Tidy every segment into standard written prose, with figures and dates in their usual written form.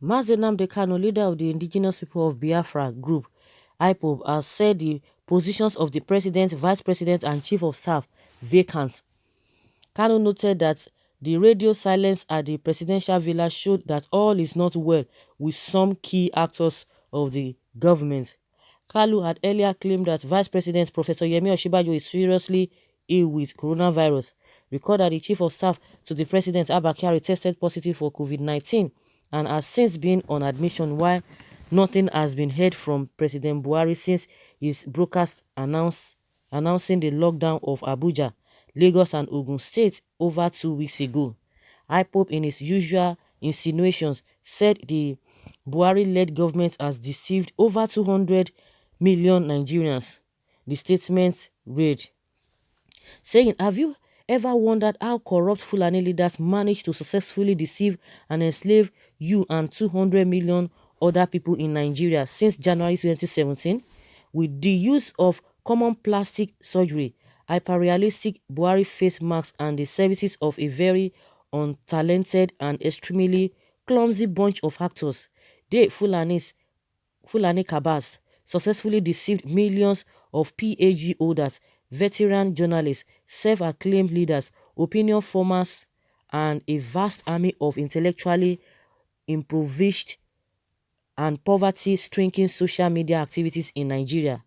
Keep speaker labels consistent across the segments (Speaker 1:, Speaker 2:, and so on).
Speaker 1: Mazi Nnamdi Kanu, leader of the Indigenous People of Biafra group, IPOB, has said the positions of the president, vice president, and chief of staff vacant. Kanu noted that the radio silence at the presidential villa showed that all is not well with some key actors of the government. Kalu had earlier claimed that Vice President Professor Yemi Osinbajo is seriously ill with coronavirus. Recall that the chief of staff to the president, Abba Kyari, tested positive for COVID-19 and has since been on admission, while nothing has been heard from President Buhari since his broadcast announcing the lockdown of Abuja, Lagos and Ogun State over 2 weeks ago. IPOB, in his usual insinuations, said the Buhari-led government has deceived over 200 million Nigerians. The statement read, saying, "Have you ever wondered how corrupt Fulani leaders manage to successfully deceive and enslave you and 200 million other people in Nigeria since January 2017? With the use of common plastic surgery, hyper-realistic Buhari face masks and the services of a very untalented and extremely clumsy bunch of actors, they Fulani cabals successfully deceived millions of PhD holders, veteran journalists, self-acclaimed leaders, opinion formers, and a vast army of intellectually impoverished and poverty-stricken social media activities in Nigeria.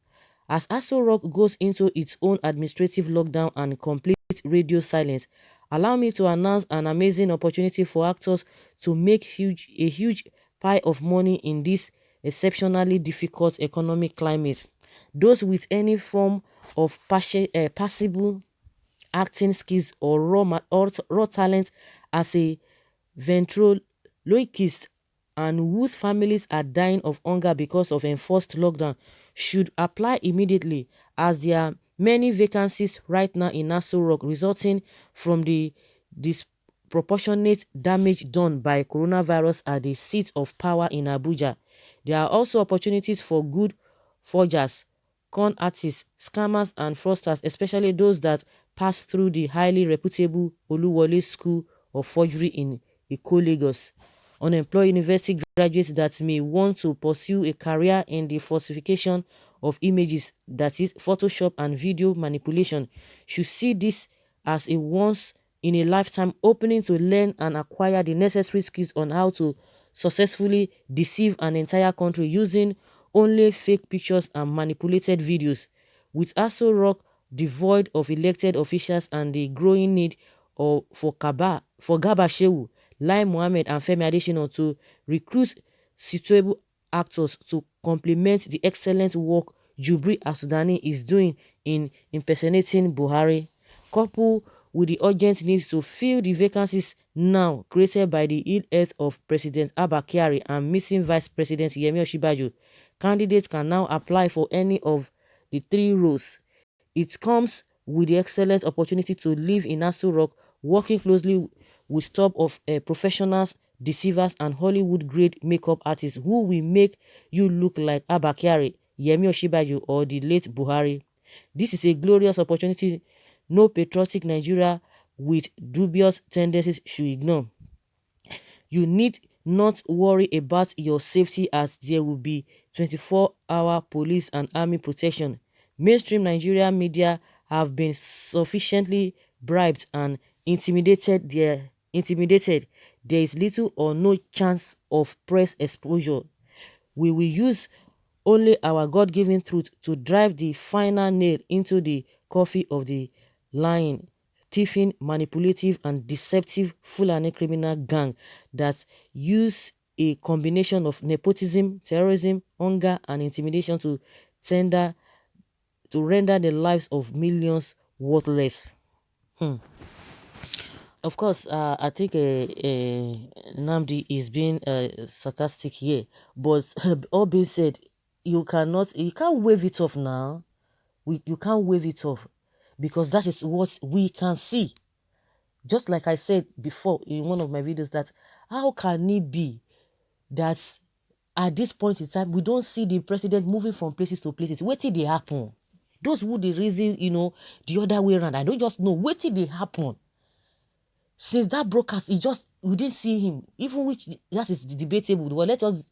Speaker 1: As Aso Rock goes into its own administrative lockdown and complete radio silence, allow me to announce an amazing opportunity for actors to make a huge pie of money in this exceptionally difficult economic climate. Those with any form of passable acting skills or raw talent as a ventriloquist and whose families are dying of hunger because of enforced lockdown should apply immediately, as there are many vacancies right now in Aso Rock resulting from the disproportionate damage done by coronavirus at the seat of power in Abuja. There are also opportunities for good forgers, con artists, scammers and fraudsters, especially those that pass through the highly reputable Oluwole School of Forgery in Eko, Lagos. Unemployed university graduates that may want to pursue a career in the falsification of images, that is, Photoshop and video manipulation, should see this as a once-in-a-lifetime opening to learn and acquire the necessary skills on how to successfully deceive an entire country using only fake pictures and manipulated videos. With Aso Rock devoid of elected officials and the growing need for Garba Shehu, Lai Mohammed and Femi Adesina to recruit suitable actors to complement the excellent work Jubri Asudani is doing in impersonating Buhari, coupled with the urgent need to fill the vacancies now created by the ill health of President Abba Kyari and missing Vice President Yemi Osinbajo. Candidates can now apply for any of the three roles. It comes with the excellent opportunity to live in Aso Rock, working closely with top of professionals, deceivers and Hollywood-grade makeup artists who will make you look like Abba Kyari, Yemi Osinbajo or the late Buhari. This is a glorious opportunity no patriotic Nigeria with dubious tendencies should ignore. You need not worry about your safety as there will be 24-hour police and army protection. Mainstream Nigerian media have been sufficiently bribed and intimidated. There is little or no chance of press exposure. We will use only our God-given truth to drive the final nail into the coffin of the lying, thieving, manipulative and deceptive Fulani criminal gang that use a combination of nepotism, terrorism, hunger and intimidation to render the lives of millions worthless. Of course, I think Nnamdi is being sarcastic here, but all being said, you can't wave it off now. You can't wave it off because that is what we can see. Just like I said before in one of my videos, that how can it be that at this point in time we don't see the president moving from places to places? What did they happen? Those who the reason, the other way around, I don't just know. What did they happen? Since that broadcast, we didn't see him, even which that is debatable. Well, let us,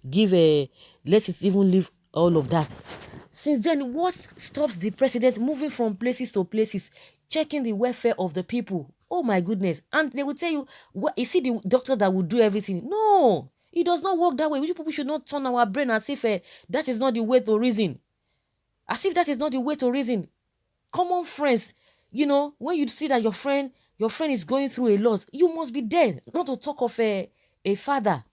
Speaker 1: give a, let us even leave all of that. Since then, what stops the president moving from places to places, checking the welfare of the people? Oh my goodness. And they will tell you, what, is he the doctor that will do everything? No, it does not work that way. We people should not turn our brain as if that is not the way to reason. As if that is not the way to reason. Common friends, when you see that your friend is going through a lot, you must be there. Not to talk of a father,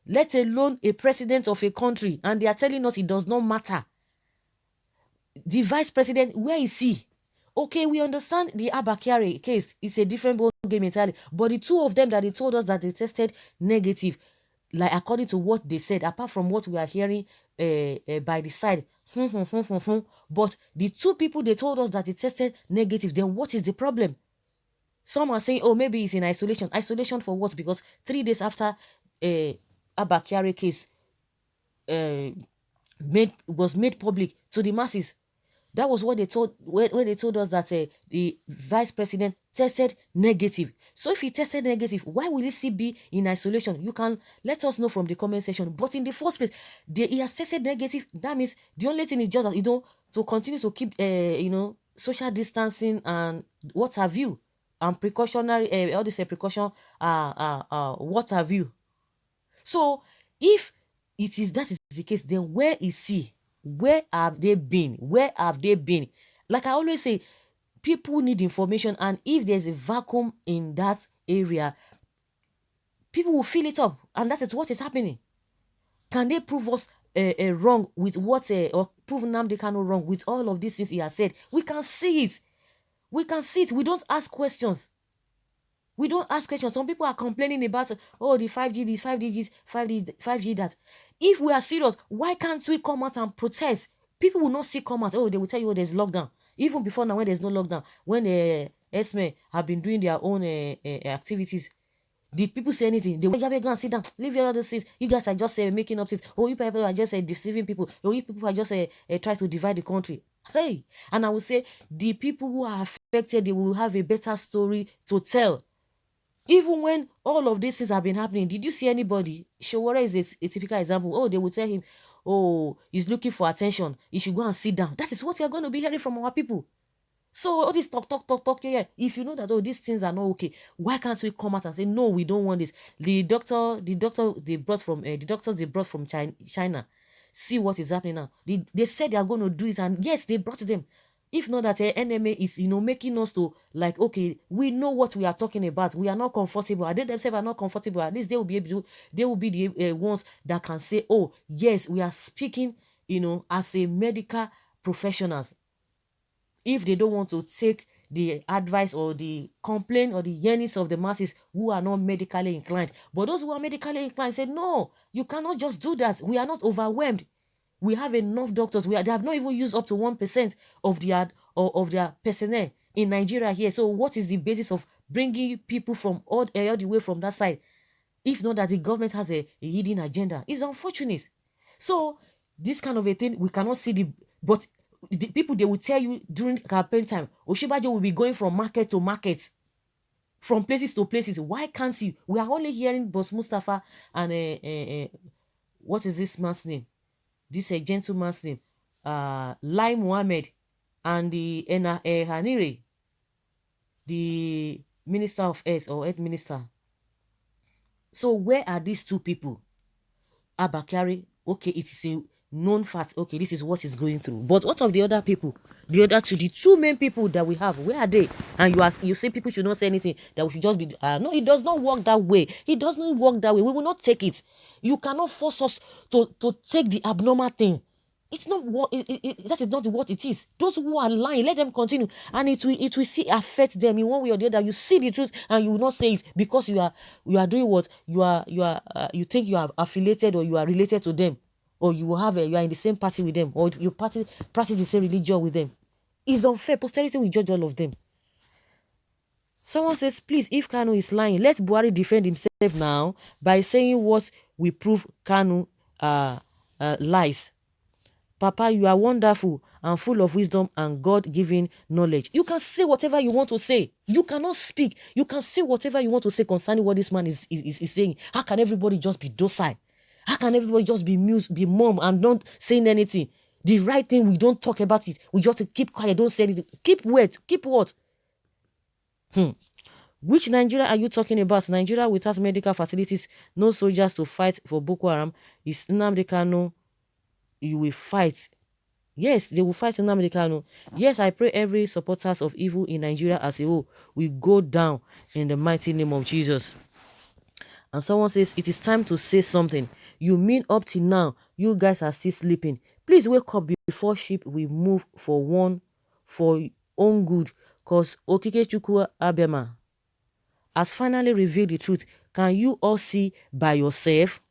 Speaker 1: let alone a president of a country, and they are telling us it does not matter. The vice president, where is he? Okay, we understand the Abakari case. It's a different ball game entirely. But the two of them that they told us that they tested negative, like according to what they said, apart from what we are hearing by the side. But the two people they told us that they tested negative, then what is the problem? Some are saying, oh, maybe it's in isolation. Isolation for what? Because 3 days after Abakari case uh, was made public to the masses, that was what they told when they told us that the vice president tested negative. So if he tested negative, why will he still be in isolation? You can let us know from the comment section. But in the first place, he has tested negative. That means the only thing is just that, to continue to keep social distancing and what have you, and precautionary all this precaution what have you. So if it is that is the case, then where is he? Where have they been? Where have they been? Like I always say, people need information, and if there's a vacuum in that area, people will fill it up, and that is what is happening. Can they prove us wrong with what, or prove Nnamdi Kanu wrong with all of these things he has said? We can see it. We can see it. We don't ask questions. We don't ask questions. Some people are complaining about, oh, the 5G this, 5G, 5G that. If we are serious, why can't we come out and protest? People will not see come out. Oh, they will tell you, oh, there's lockdown. Even before now, when there's no lockdown, when Esme have been doing their own activities, did people say anything? They will go and sit down. Leave your other seats. You guys are just making up seats. Oh, you people are just deceiving people. Oh, you people are just trying to divide the country. Hey, and I will say the people who are affected, they will have a better story to tell. Even when all of these things have been happening, did you see anybody? Shawara is a typical example. Oh, they will tell him, oh, he's looking for attention. He should go and sit down. That is what you're going to be hearing from our people. So all this talk, yeah. If you know that, oh, these things are not okay, why can't we come out and say, no, we don't want this? The doctor they brought from the doctors they brought from China, see what is happening now. They said they are going to do it, and yes, they brought them. If not that NMA is making us to, like, okay, we know what we are talking about. We are not comfortable. They themselves are not comfortable. At least they will be able to. They will be the ones that can say, oh yes, we are speaking, as a medical professionals. If they don't want to take the advice or the complaint or the yearnings of the masses who are not medically inclined. But those who are medically inclined said, no, you cannot just do that. We are not overwhelmed. We have enough doctors. They have not even used up to 1% of their personnel in Nigeria here. So what is the basis of bringing people from all the way from that side? If not that the government has a hidden agenda. It's unfortunate. So this kind of a thing, we cannot see but the people, they will tell you during campaign time, Oshibajo will be going from market to market, from places to places. Why can't you? We are only hearing Boss Mustafa and what is this man's name? This gentleman's name, Lai Mohammed, and the Hanire, the Minister of Earth or Earth Minister. So where are these two people? Abakari, okay, it is a known fact. Okay, this is what is going through. But what of the other people? The two main people that we have, where are they? And you say people should not say anything, that we should just be. No, it does not work that way. It doesn't work that way. We will not take it. You cannot force us to take the abnormal thing. It's not what that is not what it is. Those who are lying, let them continue, and it will see affect them in one way or the other. You see the truth, and you will not say it because you are doing what you think you are affiliated or you are related to them, or you are in the same party with them, or you practice the same religion with them. It's unfair. Posterity will judge all of them. Someone says, please, if Kanu is lying, let Buhari defend himself now by saying what we prove Kanu lies. Papa, you are wonderful and full of wisdom and God-given knowledge. You can say whatever you want to say. You cannot speak. You can say whatever you want to say concerning what this man is saying. How can everybody just be docile? How can everybody just be mute, be mum and not saying anything? The right thing, we don't talk about it. We just keep quiet, don't say anything. Keep wet. Keep what? Which Nigeria are you talking about? Nigeria without medical facilities, no soldiers to fight for Boko Haram. Is Nnamdi Kanu, you will fight. Yes, they will fight Nnamdi Kanu. Yes, I pray every supporters of evil in Nigeria as a whole will go down in the mighty name of Jesus. And someone says, it is time to say something. You mean up till now, you guys are still sleeping. Please wake up before sheep will move for own good. Because Okikechukwu Abema has finally revealed the truth. Can you all see by yourself?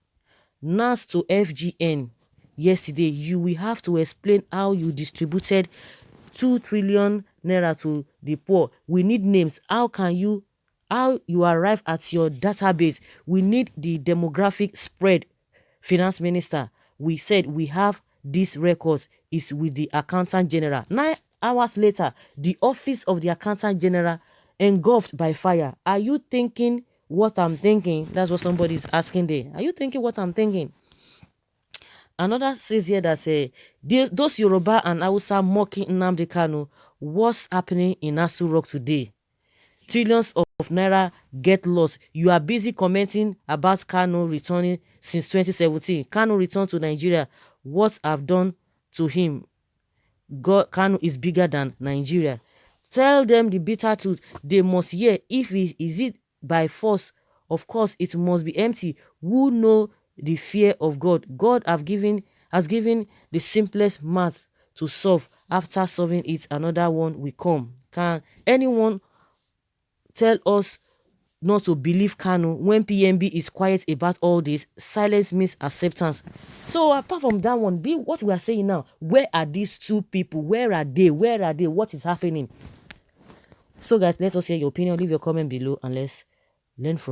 Speaker 1: NAS to FGN yesterday, you will have to explain how you distributed 2 trillion naira to the poor. We need names. How you arrive at your database? We need the demographic spread. Finance Minister, we said we have these records is with the Accountant General. 9 hours later, the office of the Accountant General engulfed by fire. Are you thinking what I'm thinking? That's what somebody is asking there. Are you thinking what I'm thinking? Another says here that those Yoruba and Hausa mocking Nnamdi Kanu. What's happening in Asu Rock today? Trillions of naira get lost. You are busy commenting about Kanu returning since 2017. Kanu returned to Nigeria. What have done to him? God, Kanu is bigger than Nigeria. Tell them the bitter truth. They must hear. If it is it by force, of course it must be empty. Who know the fear of God? God has given the simplest math to solve. After solving it, another one will come. Can anyone tell us not to believe Kanu when PMB is quiet about all this? Silence means acceptance. So apart from that one, be what we are saying now. Where are these two people? Where are they? Where are they? What is happening? So guys, let us hear your opinion. Leave your comment below and let's learn from